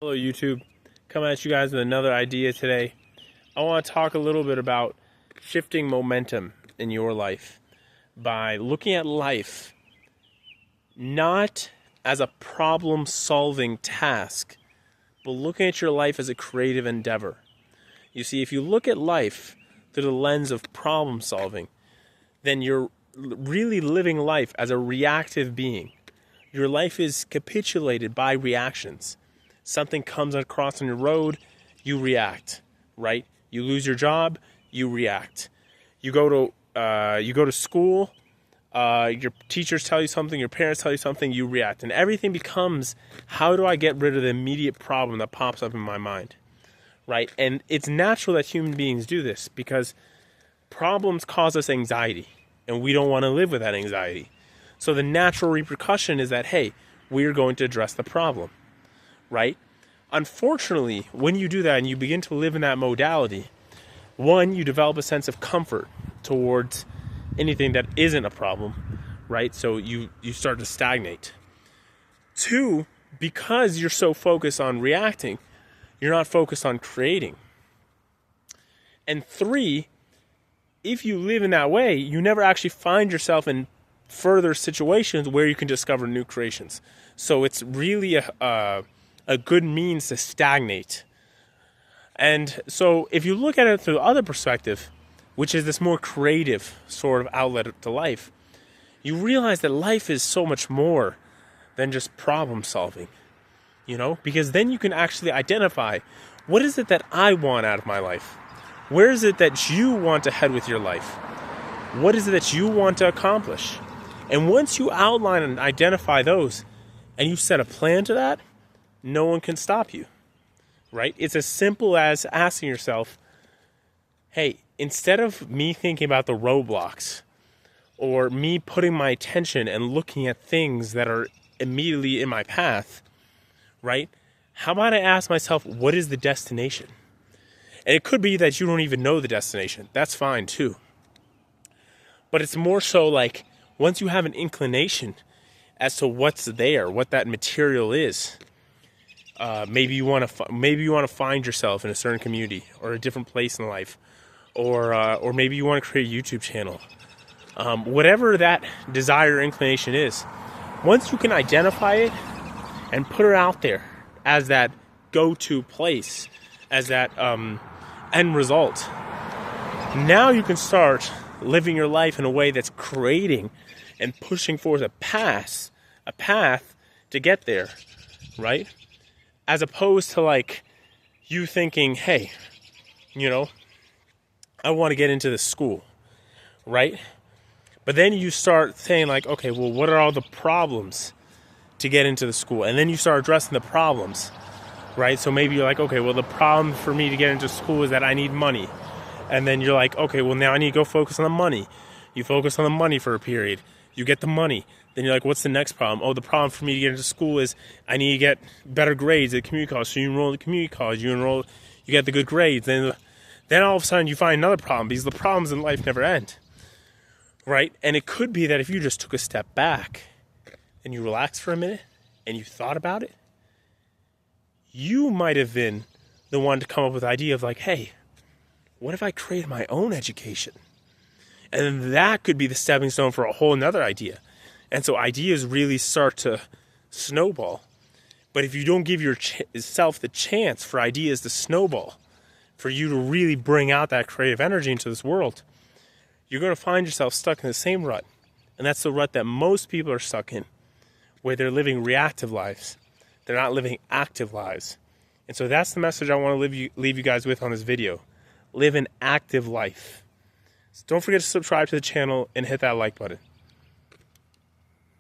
Hello YouTube, coming at you guys with another idea today. I want to talk a little bit about shifting momentum in your life by looking at life not as a problem-solving task, but looking at your life as a creative endeavor. You see, if you look at life through the lens of problem-solving, then you're really living life as a reactive being. Your life is capitulated by reactions. Something comes across on your road, you react, right? You lose your job, you react. You go to school, your teachers tell you something, your parents tell you something, you react. And everything becomes, how do I get rid of the immediate problem that pops up in my mind, right? And it's natural that human beings do this because problems cause us anxiety, and we don't want to live with that anxiety. So the natural repercussion is that, hey, we're going to address the problem. Right? Unfortunately, when you do that and you begin to live in that modality, one, you develop a sense of comfort towards anything that isn't a problem, right? So you start to stagnate. Two, because you're so focused on reacting, you're not focused on creating. And three, if you live in that way, you never actually find yourself in further situations where you can discover new creations. So it's really a good means to stagnate. And so if you look at it through the other perspective, which is this more creative sort of outlet to life, you realize that life is so much more than just problem solving, because then you can actually identify, what is it that I want out of my life? Where is it that you want to head with your life? What is it that you want to accomplish? And once you outline and identify those, and you set a plan to that, no one can stop you, right? It's as simple as asking yourself, hey, instead of me thinking about the roadblocks or me putting my attention and looking at things that are immediately in my path, right? How about I ask myself, what is the destination? And it could be that you don't even know the destination. That's fine too. But it's more so like, once you have an inclination as to what's there, what that material is, maybe you want to find yourself in a certain community or a different place in life, or maybe you want to create a YouTube channel. Whatever that desire or inclination is, once you can identify it and put it out there as that go-to place, as that end result, now you can start living your life in a way that's creating and pushing forth a path to get there, right? As opposed to like you thinking, hey, I want to get into this school, right? But then you start saying like, okay, well, what are all the problems to get into the school? And then you start addressing the problems, right? So maybe you're like, okay, well, the problem for me to get into school is that I need money. And then you're like, okay, well, now I need to go focus on the money. You focus on the money for a period. You get the money. Then you're like, what's the next problem? Oh, the problem for me to get into school is I need to get better grades at community college. So you enroll at community college. You get the good grades. Then all of a sudden you find another problem because the problems in life never end, right? And it could be that if you just took a step back and you relaxed for a minute and you thought about it, you might have been the one to come up with the idea of like, hey, what if I created my own education? And then that could be the stepping stone for a whole nother idea. And so ideas really start to snowball. But if you don't give yourself the chance for ideas to snowball, for you to really bring out that creative energy into this world, you're going to find yourself stuck in the same rut. And that's the rut that most people are stuck in, where they're living reactive lives. They're not living active lives. And so that's the message I want to leave you guys with on this video. Live an active life. So don't forget to subscribe to the channel and hit that like button.